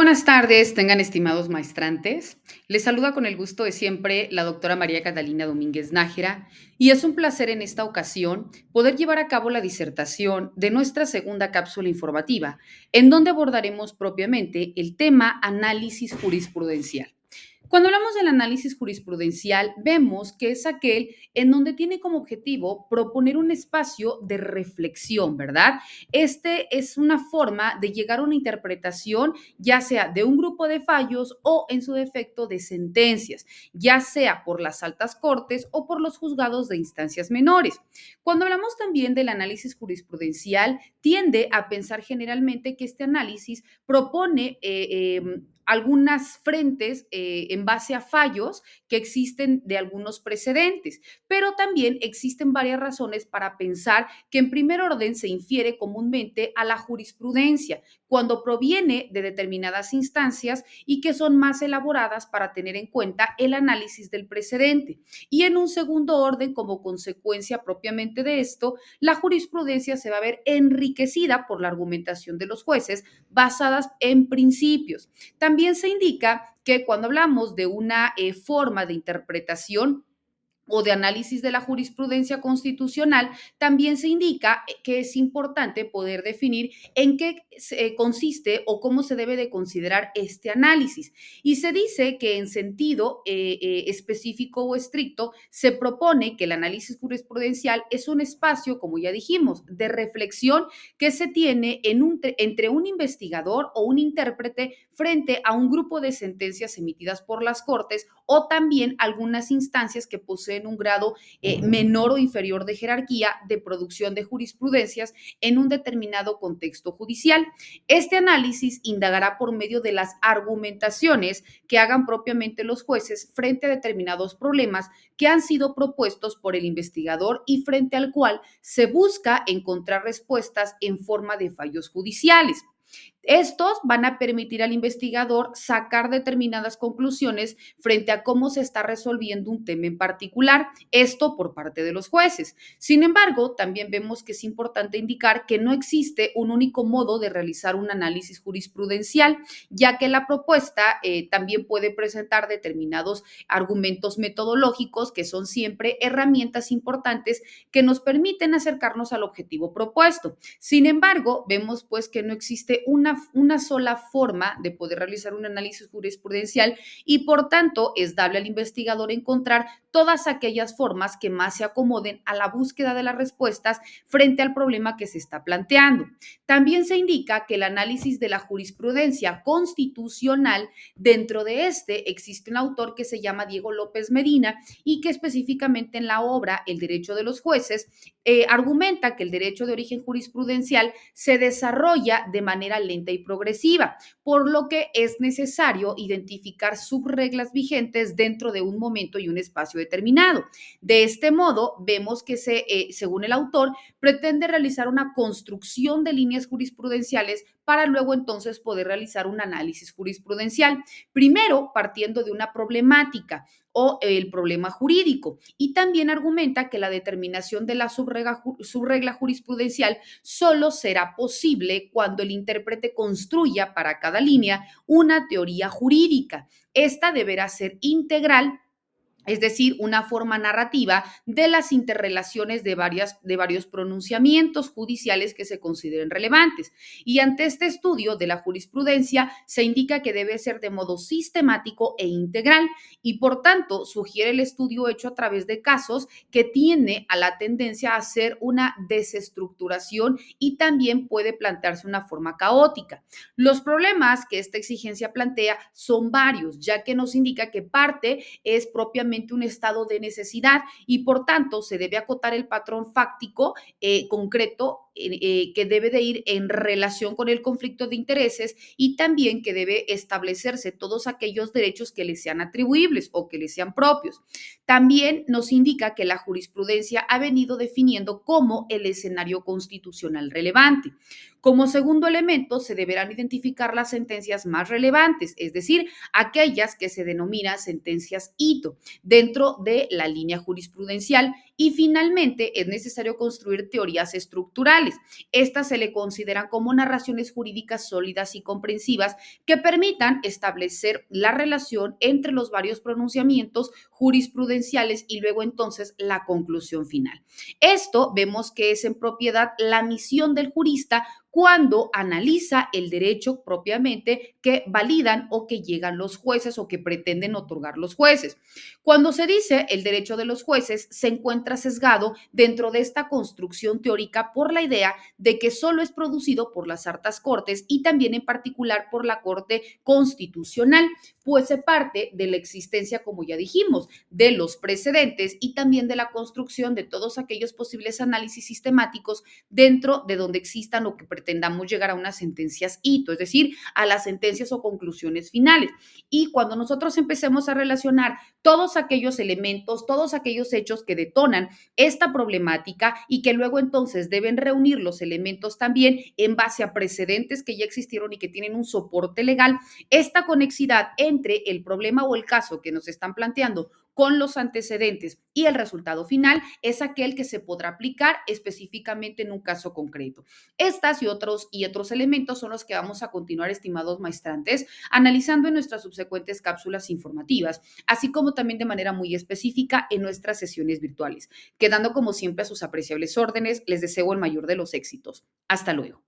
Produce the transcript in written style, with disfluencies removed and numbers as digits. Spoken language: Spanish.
Buenas tardes, tengan estimados maestrantes. Les saluda con el gusto de siempre la doctora María Catalina Domínguez Nájera y es un placer en esta ocasión poder llevar a cabo la disertación de nuestra segunda cápsula informativa, en donde abordaremos propiamente el tema análisis jurisprudencial. Cuando hablamos del análisis jurisprudencial, vemos que es aquel en donde tiene como objetivo proponer un espacio de reflexión, ¿verdad? Este es una forma de llegar a una interpretación, ya sea de un grupo de fallos o, en su defecto, de sentencias, ya sea por las altas cortes o por los juzgados de instancias menores. Cuando hablamos también del análisis jurisprudencial, tiende a pensar generalmente que este análisis propone algunas frentes en base a fallos que existen de algunos precedentes, pero también existen varias razones para pensar que en primer orden se infiere comúnmente a la jurisprudencia cuando proviene de determinadas instancias y que son más elaboradas para tener en cuenta el análisis del precedente. Y en un segundo orden, como consecuencia propiamente de esto, la jurisprudencia se va a ver enriquecida por la argumentación de los jueces basadas en principios. También se indica que cuando hablamos de una forma de interpretación o de análisis de la jurisprudencia constitucional, también se indica que es importante poder definir en qué consiste o cómo se debe de considerar este análisis. Y se dice que en sentido específico o estricto se propone que el análisis jurisprudencial es un espacio, como ya dijimos, de reflexión que se tiene entre un investigador o un intérprete frente a un grupo de sentencias emitidas por las Cortes o también algunas instancias que poseen un grado menor o inferior de jerarquía de producción de jurisprudencias en un determinado contexto judicial. Este análisis indagará por medio de las argumentaciones que hagan propiamente los jueces frente a determinados problemas que han sido propuestos por el investigador y frente al cual se busca encontrar respuestas en forma de fallos judiciales. Estos van a permitir al investigador sacar determinadas conclusiones frente a cómo se está resolviendo un tema en particular, esto por parte de los jueces. Sin embargo, también vemos que es importante indicar que no existe un único modo de realizar un análisis jurisprudencial, ya que la propuesta también puede presentar determinados argumentos metodológicos que son siempre herramientas importantes que nos permiten acercarnos al objetivo propuesto. Sin embargo, vemos pues que no existe una sola forma de poder realizar un análisis jurisprudencial y por tanto es dable al investigador encontrar todas aquellas formas que más se acomoden a la búsqueda de las respuestas frente al problema que se está planteando. También se indica que el análisis de la jurisprudencia constitucional, dentro de este existe un autor que se llama Diego López Medina y que específicamente en la obra El derecho de los jueces argumenta que el derecho de origen jurisprudencial se desarrolla de manera lenta y progresiva, por lo que es necesario identificar subreglas vigentes dentro de un momento y un espacio determinado. De este modo, vemos que según el autor, pretende realizar una construcción de líneas jurisprudenciales para luego entonces poder realizar un análisis jurisprudencial. Primero, partiendo de una problemática o el problema jurídico. Y también argumenta que la determinación de la subregla jurisprudencial solo será posible cuando el intérprete construya para cada línea una teoría jurídica. Esta deberá ser integral, es decir, una forma narrativa de las interrelaciones de varios pronunciamientos judiciales que se consideren relevantes. Y ante este estudio de la jurisprudencia se indica que debe ser de modo sistemático e integral y por tanto sugiere el estudio hecho a través de casos que tiene a la tendencia a hacer una desestructuración y también puede plantearse una forma caótica. Los problemas que esta exigencia plantea son varios, ya que nos indica que parte es propiamente un estado de necesidad y por tanto se debe acotar el patrón fáctico concreto que debe de ir en relación con el conflicto de intereses y también que debe establecerse todos aquellos derechos que le sean atribuibles o que le sean propios. También nos indica que la jurisprudencia ha venido definiendo como el escenario constitucional relevante. Como segundo elemento, se deberán identificar las sentencias más relevantes, es decir, aquellas que se denominan sentencias hito dentro de la línea jurisprudencial Y finalmente, es necesario construir teorías estructurales. Estas se le consideran como narraciones jurídicas sólidas y comprensivas que permitan establecer la relación entre los varios pronunciamientos jurisprudenciales y luego entonces la conclusión final. Esto vemos que es en propiedad la misión del jurista cuando analiza el derecho propiamente que validan o que llegan los jueces o que pretenden otorgar los jueces. Cuando se dice el derecho de los jueces, se encuentra sesgado dentro de esta construcción teórica por la idea de que solo es producido por las altas cortes y también en particular por la Corte Constitucional, pues se parte de la existencia, como ya dijimos, de los precedentes y también de la construcción de todos aquellos posibles análisis sistemáticos dentro de donde existan o que pretendamos llegar a unas sentencias hito, es decir, a las sentencias o conclusiones finales. Y cuando nosotros empecemos a relacionar todos aquellos elementos, todos aquellos hechos que detonan esta problemática y que luego entonces deben reunir los elementos también en base a precedentes que ya existieron y que tienen un soporte legal, esta conexidad entre el problema o el caso que nos están planteando con los antecedentes y el resultado final es aquel que se podrá aplicar específicamente en un caso concreto. Estas y otros elementos son los que vamos a continuar, estimados maestrantes, analizando en nuestras subsecuentes cápsulas informativas, así como también de manera muy específica en nuestras sesiones virtuales. Quedando como siempre a sus apreciables órdenes, les deseo el mayor de los éxitos. Hasta luego.